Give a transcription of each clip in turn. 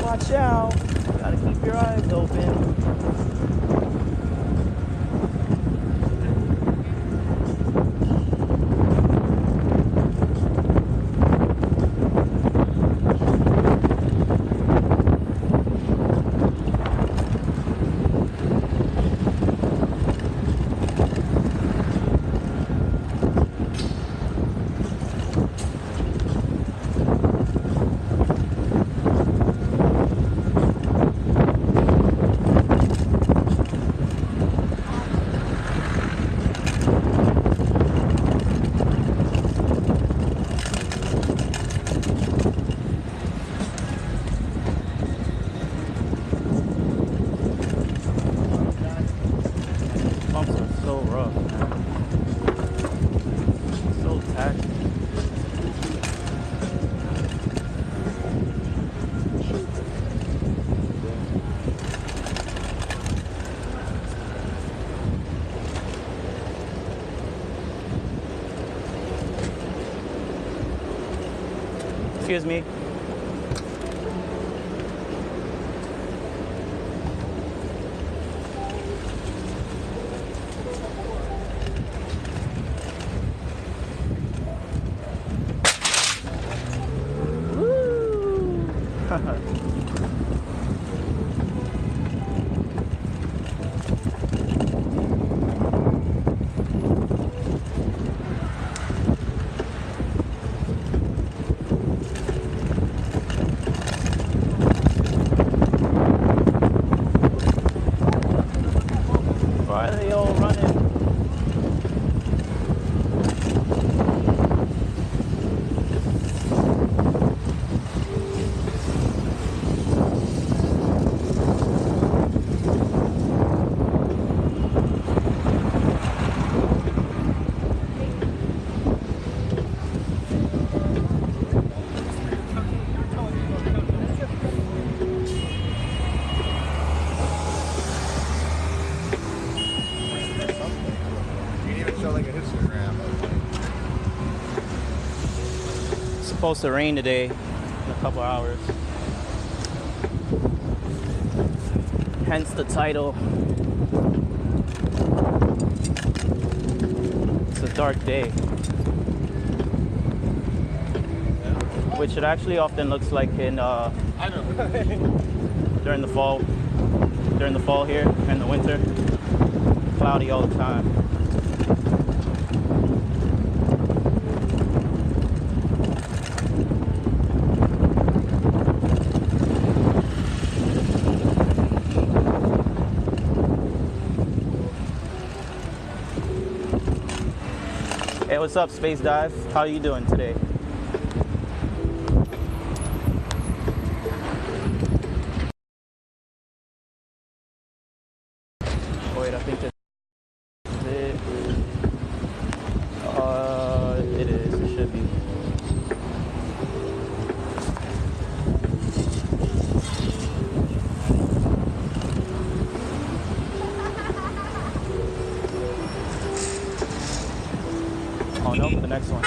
Watch out. Gotta keep your eyes open. Excuse me. Woo! Why are they all running? supposed to rain today in a couple hours. Hence the title. It's a dark day. Which it actually often looks like in during the fall here and the winter. Cloudy all the time. Hey, what's up, Space Dive? How are you doing today? Wait, I think that's it. It is. It should be. Oh no, the next one.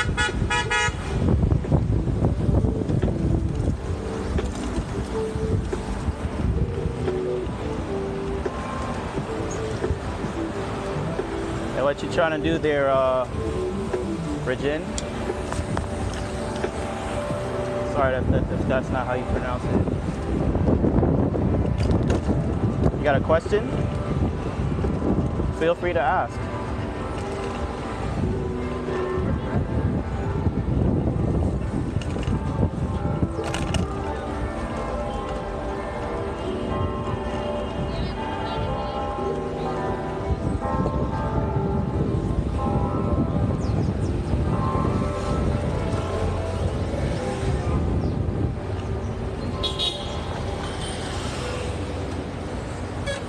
Hey, what you trying to do there, Regin? Sorry if that's not how you pronounce it. You got a question? Feel free to ask.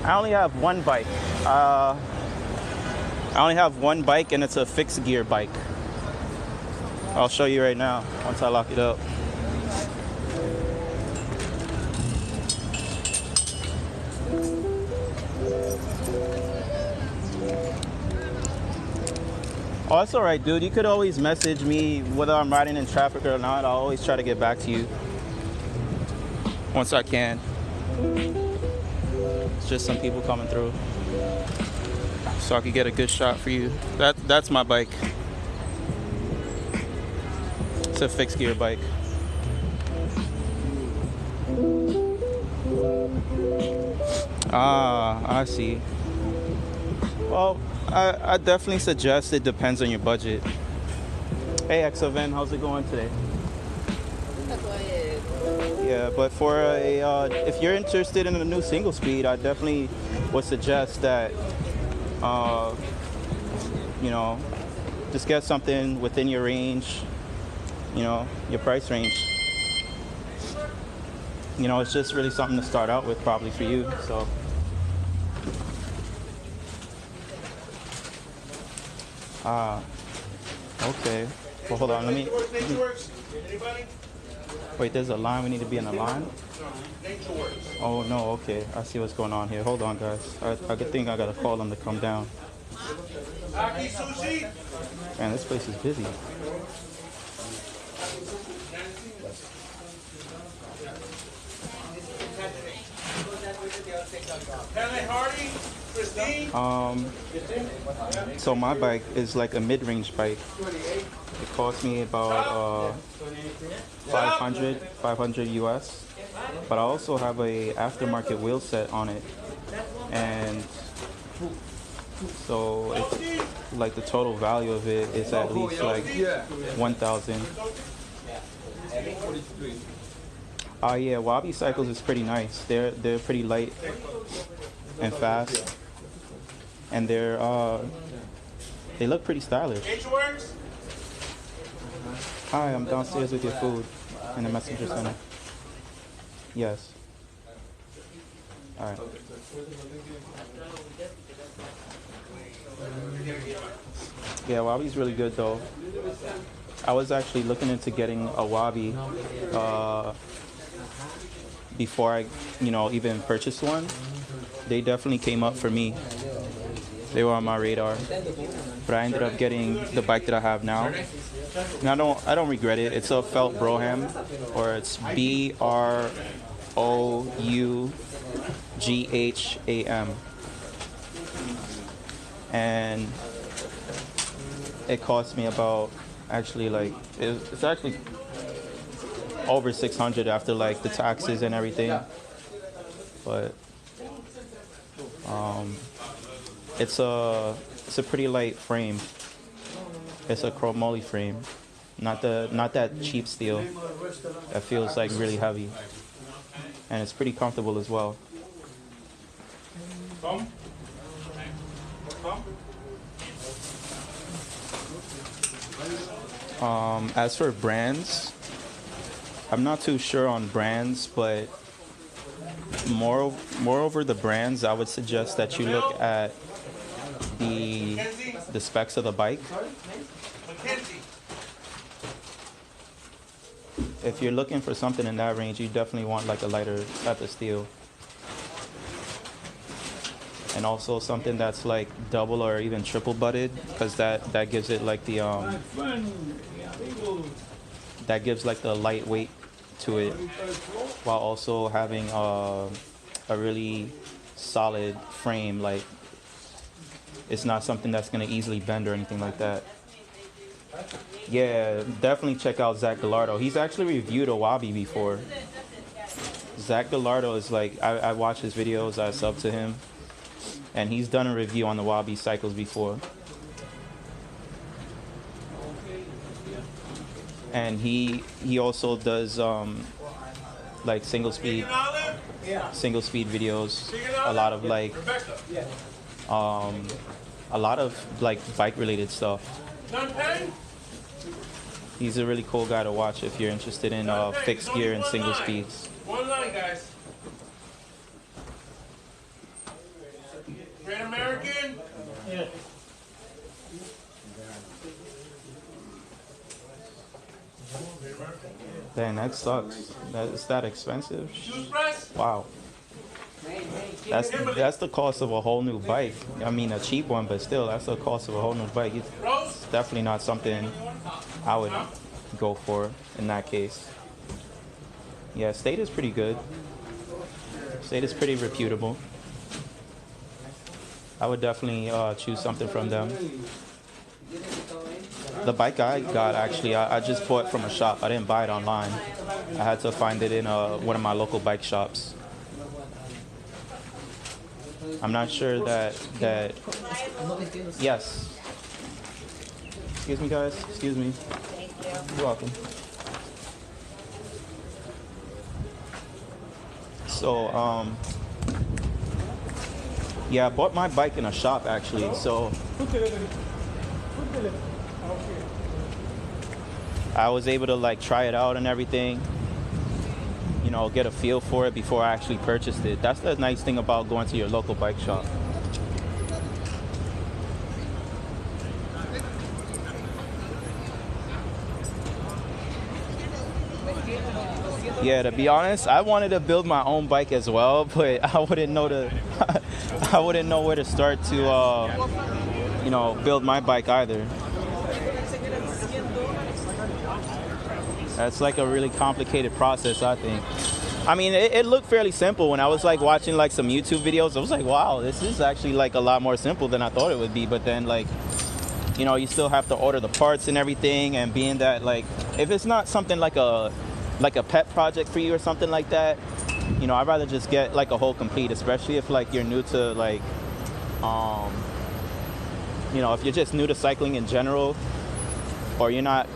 I only have one bike. I only have one bike, and it's a fixed gear bike. I'll show you right now once I lock it up. Oh, that's all right, dude. You could always message me whether I'm riding in traffic or not. I'll always try to get back to you once I can. It's just some people coming through, so I could get a good shot for you. That's my bike. It's a fixed gear bike. Ah, I see. Well, I definitely suggest it depends on your budget. Hey, XOVN, how's it going today? Yeah, but for if you're interested in a new single speed, I definitely would suggest that, you know, just get something within your range, you know, your price range. You know, it's just really something to start out with probably for you, so. Ah, okay. Well, hold on, let me. Wait, there's a line. We need to be in a line? Oh, no, okay. I see what's going on here. Hold on, guys. I think I gotta call them to come down. Man, this place is busy. So my bike is like a mid-range bike. It cost me about 500 US, but I also have a aftermarket wheel set on it, and so it's like the total value of it is at least like 1,000. Yeah, Wabi cycles is pretty nice. They're pretty light and fast, and they look pretty stylish. Hi, I'm downstairs with your food in the messenger center. Yes. All right. Yeah, Wabi's really good though. I was actually looking into getting a Wabi before I, even purchased one. They definitely came up for me. They were on my radar, but I ended up getting the bike that I have now. And I don't regret it. It's a felt Broham, or it's BROUGHAM, and it cost me about it's actually over 600 after like the taxes and everything, but it's a pretty light frame. It's a chromoly frame, not that cheap steel that feels like really heavy, and it's pretty comfortable as well. As for brands, I'm not too sure on brands, but moreover the brands, I would suggest that you look at the specs of the bike. If you're looking for something in that range, you definitely want like a lighter type of steel. And also something that's like double or even triple butted, because that gives it like the that gives like the lightweight to it, while also having a really solid frame. Like, it's not something that's gonna easily bend or anything like that. Yeah, definitely check out Zach Gallardo. He's actually reviewed a Wabi before. Zach Gallardo is like, I watch his videos, I sub to him, and he's done a review on the Wabi cycles before. And he also does like single speed videos, a lot of like bike related stuff. He's a really cool guy to watch if you're interested in fixed gear and single speeds. One line, guys. Great American. Yeah. Dang, that sucks. Is that expensive? Wow. That's the cost of a whole new bike. I mean, a cheap one, but still, that's the cost of a whole new bike. It's definitely not something I would go for in that case. Yeah, State is pretty good. State is pretty reputable. I would definitely choose something from them. The bike I got, actually, I just bought from a shop. I didn't buy it online. I had to find it in one of my local bike shops. I'm not sure that yes. Excuse me, guys. Excuse me. Thank you. You're welcome. So, yeah, I bought my bike in a shop, actually. So I was able to like try it out and everything, you know, get a feel for it before I actually purchased it. That's the nice thing about going to your local bike shop. Yeah, to be honest, I wanted to build my own bike as well, but I wouldn't know where to start to you know, build my bike either. That's like a really complicated process, I think. I mean, it looked fairly simple when I was like watching like some YouTube videos. I was like, wow, this is actually like a lot more simple than I thought it would be. But then, like, you know, you still have to order the parts and everything, and being that, like, if it's not something like a pet project for you or something like that, you know, I'd rather just get like a whole complete, especially if like you're new to like you know, if you're just new to cycling in general, or you're not,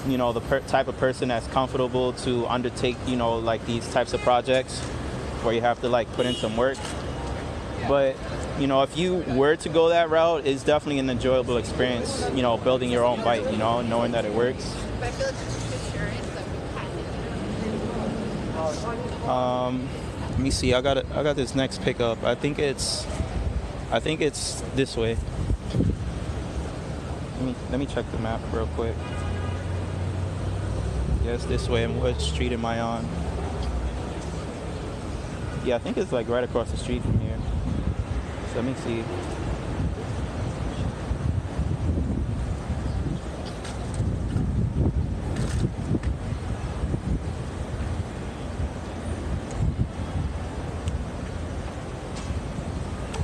you know, the type of person that's comfortable to undertake, you know, like these types of projects where you have to like put in some work. But, you know, if you were to go that route, it's definitely an enjoyable experience, you know, building your own bike, you know, knowing that it works. Let me see, I got this next pickup. I think it's this way. Let me check the map real quick. Yes, this way. And what street am I on? Yeah, I think it's like right across the street from here. So let me see.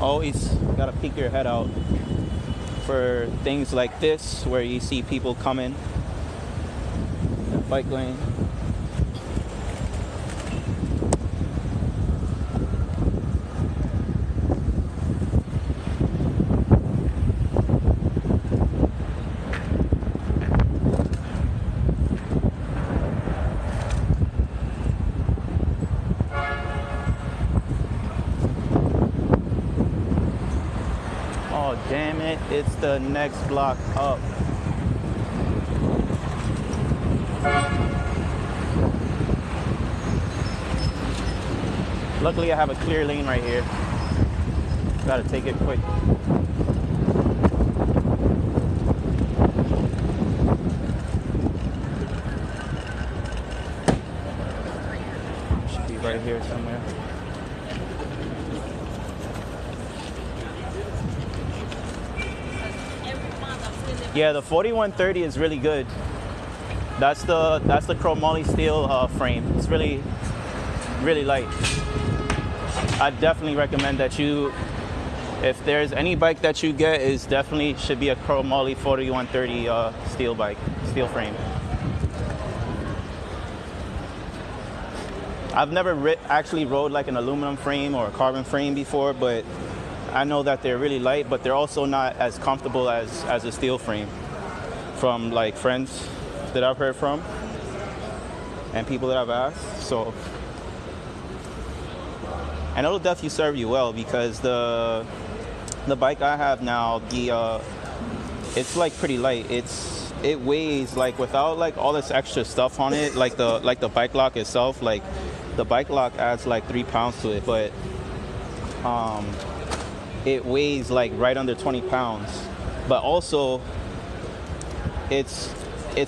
always gotta peek your head out for things like this where you see people coming in the bike lane. Oh, damn it, it's the next block up. Luckily, I have a clear lane right here. Gotta take it quick. Should be right here somewhere. Yeah, the 4130 is really good. That's the chromoly steel frame. It's really light. I definitely recommend that you, if there's any bike that you get, is definitely should be a chromoly 4130 steel frame. I've never actually rode like an aluminum frame or a carbon frame before, but I know that they're really light, but they're also not as comfortable as a steel frame, from like friends that I've heard from and people that I've asked. So, and it'll definitely serve you well, because the bike I have now, it's like pretty light. It weighs, like, without like all this extra stuff on it, like the bike lock itself, like the bike lock adds like 3 pounds to it, but it weighs like right under 20 pounds. But also it's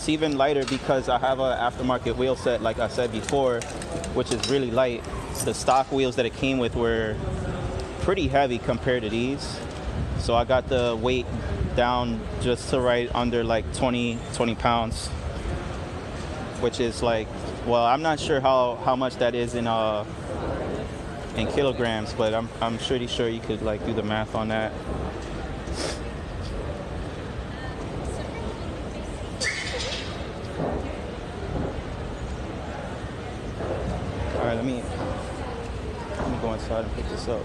even lighter because I have an aftermarket wheel set, like I said before, which is really light. The stock wheels that it came with were pretty heavy compared to these, so I got the weight down just to right under like 20 pounds, which is like, well, I'm not sure how much that is in kilograms, but I'm pretty sure you could like do the math on that. All right, let me go inside and pick this up.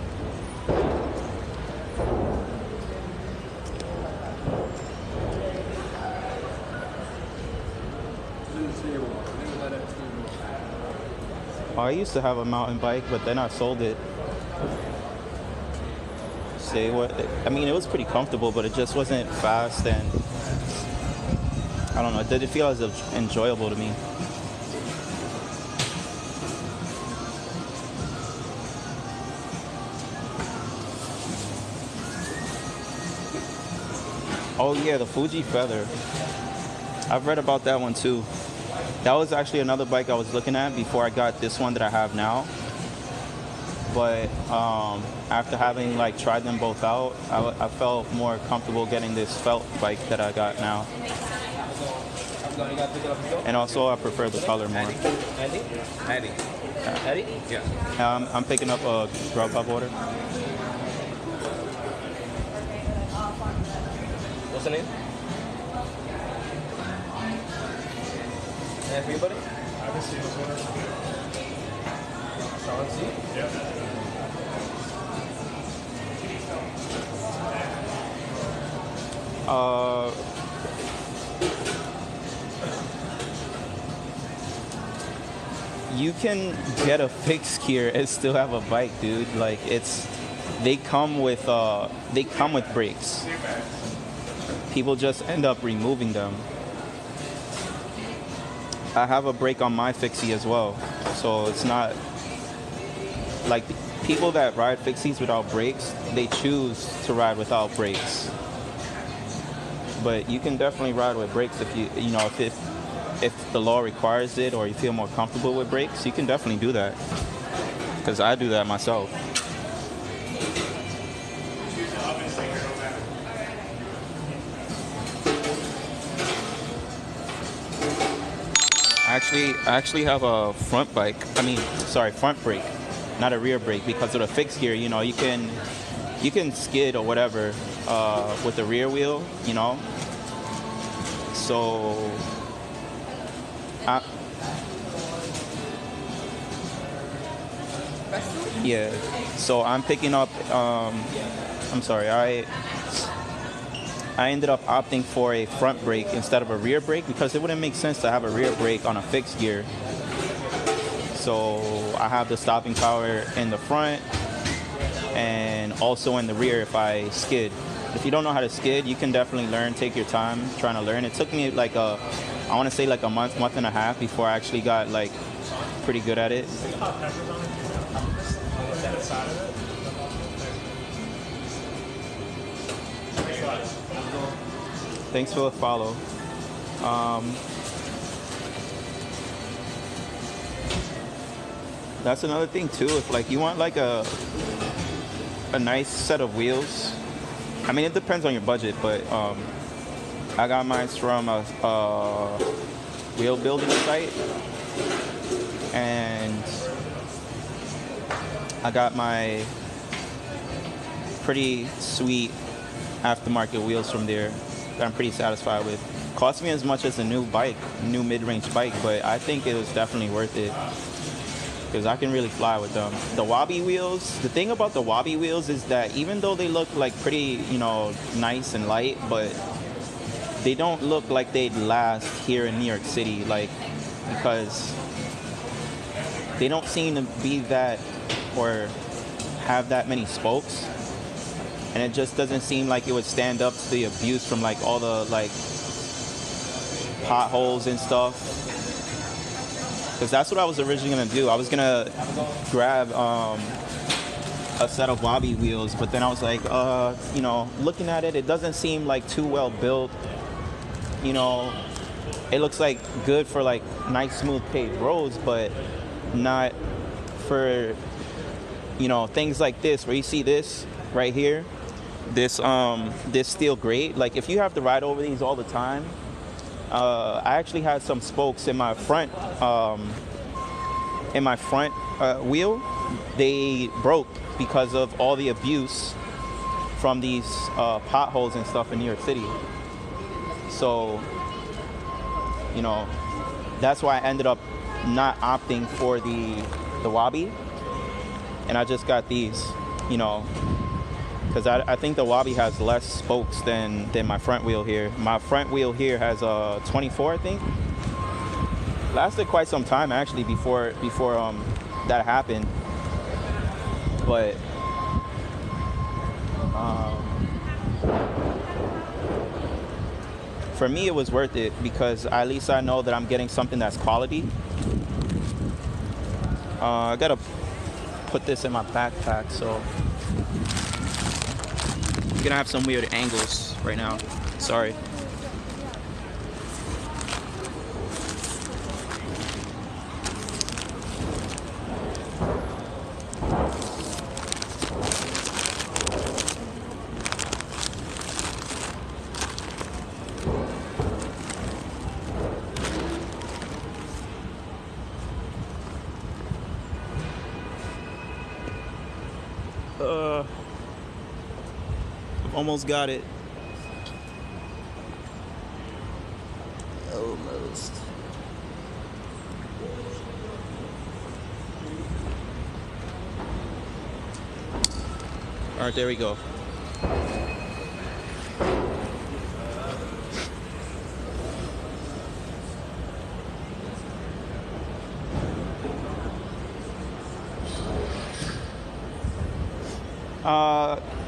I used to have a mountain bike, but then I sold it. I mean, it was pretty comfortable, but it just wasn't fast, and I don't know, it didn't feel as enjoyable to me. Oh yeah, the Fuji Feather. I've read about that one too. That was actually another bike I was looking at before I got this one that I have now. But after having like tried them both out, I felt more comfortable getting this felt bike that I got now. And also I prefer the color more. Eddie? Yeah. I'm picking up a Grubhub order. What's the name? Everybody? I can see this one. Sean C? Yeah. You can get a fixed gear and still have a bike, dude. Like, they come with brakes. People just end up removing them. I have a brake on my fixie as well, so it's not like people that ride fixies without brakes, they choose to ride without brakes. But you can definitely ride with brakes if you know if the law requires it, or you feel more comfortable with brakes. You can definitely do that, because I do that myself. I actually have a front brake, not a rear brake, because of the fixed gear. You know, you can you can skid or whatever with the rear wheel, you know. So yeah, so I'm picking up, I'm sorry, I ended up opting for a front brake instead of a rear brake because it wouldn't make sense to have a rear brake on a fixed gear. So I have the stopping power in the front and also in the rear if I skid. If you don't know how to skid, you can definitely learn. Take your time trying to learn. It took me like I want to say like a month and a half before I actually got like pretty good at it. Thanks for the follow. That's another thing too. If like you want like a nice set of wheels, I mean it depends on your budget, but I got mine from a wheel building site, and I got my pretty sweet aftermarket wheels from there that I'm pretty satisfied with. Cost me as much as a new mid-range bike, but I think it was definitely worth it because I can really fly with them. The Wabi wheels, the thing about the Wabi wheels is that even though they look like pretty, you know, nice and light, but they don't look like they'd last here in New York City, like, because they don't seem to be that or have that many spokes, and it just doesn't seem like it would stand up to the abuse from like all the like potholes and stuff. Because that's what I was originally gonna do. I was gonna grab a set of Wabi wheels, but then I was like, you know, looking at it, it doesn't seem like too well built. You know, it looks like good for like nice smooth paved roads, but not for, you know, things like this where you see this right here, this steel grate. Like if you have to ride over these all the time, I actually had some spokes in my front wheel. They broke because of all the abuse from these potholes and stuff in New York City. So, you know, that's why I ended up not opting for the Wabi, and I just got these, you know, because I think the Wabi has less spokes than my front wheel here. My front wheel here has 24, I think. Lasted quite some time actually before that happened, but for me it was worth it because at least I know that I'm getting something that's quality. I gotta put this in my backpack, so I'm gonna have some weird angles right now. Sorry. Almost got it. Almost. All right, there we go.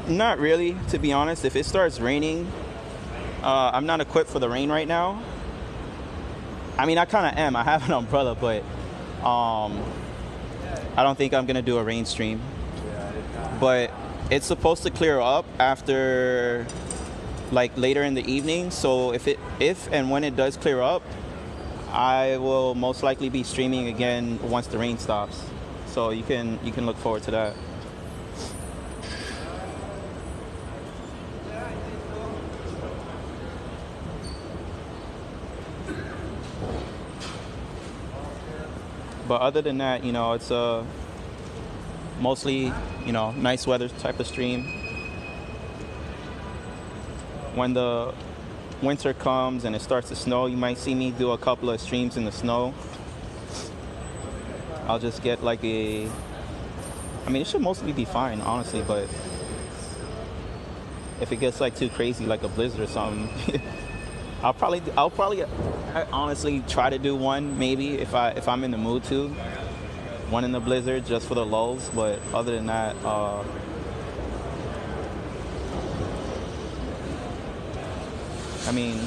Not really, to be honest. If it starts raining, I'm not equipped for the rain right now. I mean, I kind of am. I have an umbrella, but I don't think I'm gonna do a rain stream. But it's supposed to clear up after, like, later in the evening. So if and when it does clear up, I will most likely be streaming again once the rain stops. So you can look forward to that. But other than that, you know, it's mostly, you know, nice weather type of stream. when the winter comes and it starts to snow, you might see me do a couple of streams in the snow. I'll just get like a, I mean, it should mostly be fine, honestly, but if it gets like too crazy, like a blizzard or something, I'll probably honestly try to do one, maybe if I'm in the mood to, one in the blizzard just for the lulls. But other than that, I mean,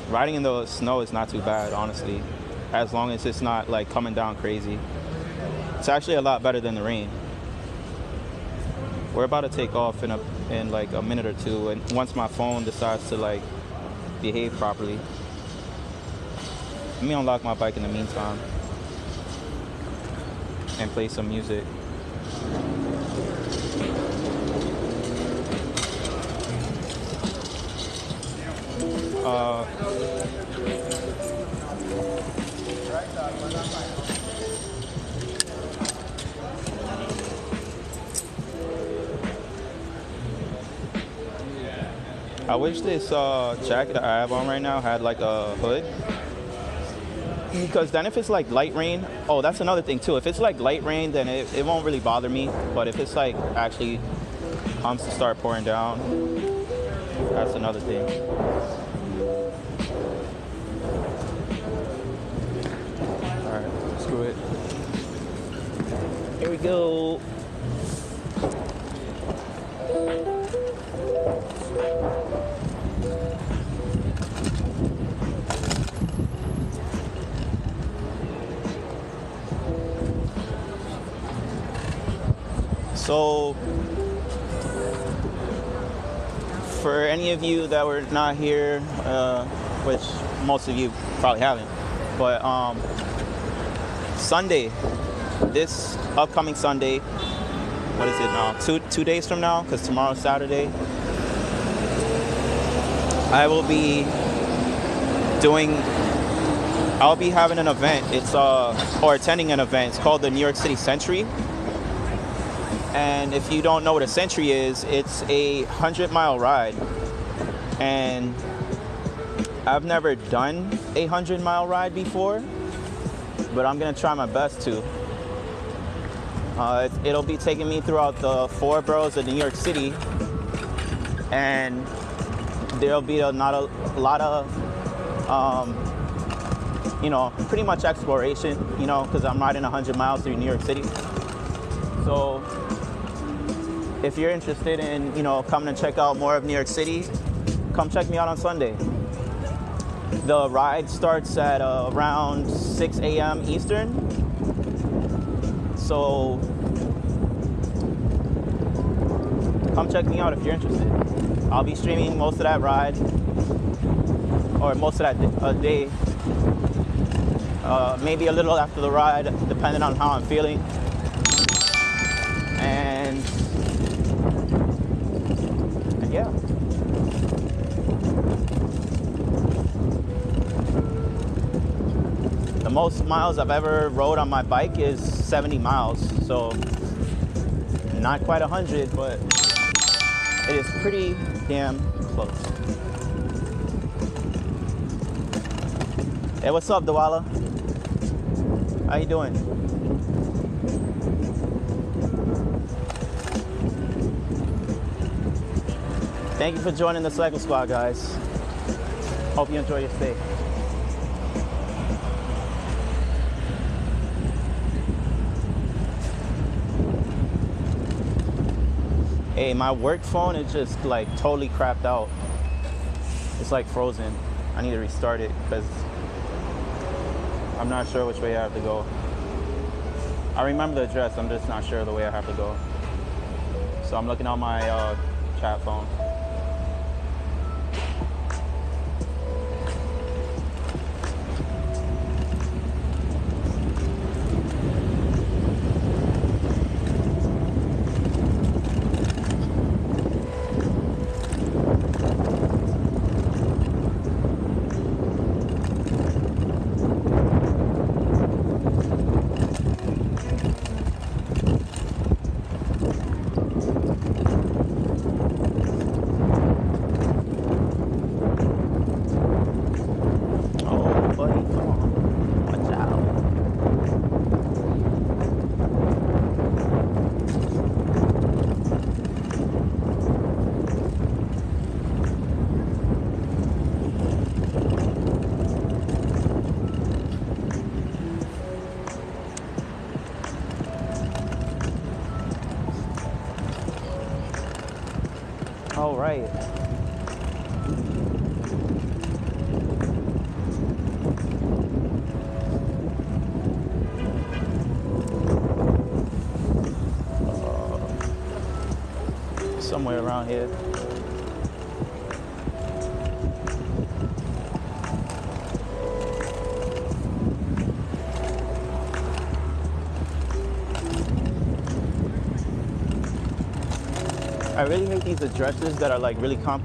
riding in the snow is not too bad, honestly, as long as it's not like coming down crazy. It's actually a lot better than the rain. We're about to take off in like a minute or two, and once my phone decides to like behave properly. Let me unlock my bike in the meantime and play some music. I wish this jacket I have on right now had like a hood, because then if it's like light rain, oh, that's another thing too. If it's like light rain, then it won't really bother me. But if it's like actually comes to start pouring down, that's another thing. All right, screw it. Here we go. So, for any of you that were not here, which most of you probably haven't, but Sunday, this upcoming Sunday, what is it now? Two days from now, because tomorrow's Saturday, I'll be having an event. It's or attending an event. It's called the New York City Century. And if you don't know what a century is, it's a 100-mile ride. And I've never done a 100-mile ride before, but I'm gonna try my best to. It'll be taking me throughout the 4 boroughs of New York City, and there'll be a lot of, pretty much exploration, because I'm riding 100 miles through New York City. So if you're interested in, coming to check out more of New York City, come check me out on Sunday. The ride starts at around 6 a.m. Eastern. So come check me out if you're interested. I'll be streaming most of that ride, or most of that day. Maybe a little after the ride, depending on how I'm feeling. And yeah. The most miles I've ever rode on my bike is 70 miles. So not quite 100, but it is pretty damn close. Hey, what's up, Dawala? How you doing? Thank you for joining the Cycle Squad, guys. Hope you enjoy your stay. Hey, my work phone is just like totally crapped out. It's like frozen. I need to restart it because I'm not sure which way I have to go. I remember the address, I'm just not sure the way I have to go. So I'm looking on my chat phone. Oh, right. Somewhere around here. I really hate these addresses that are like really complicated.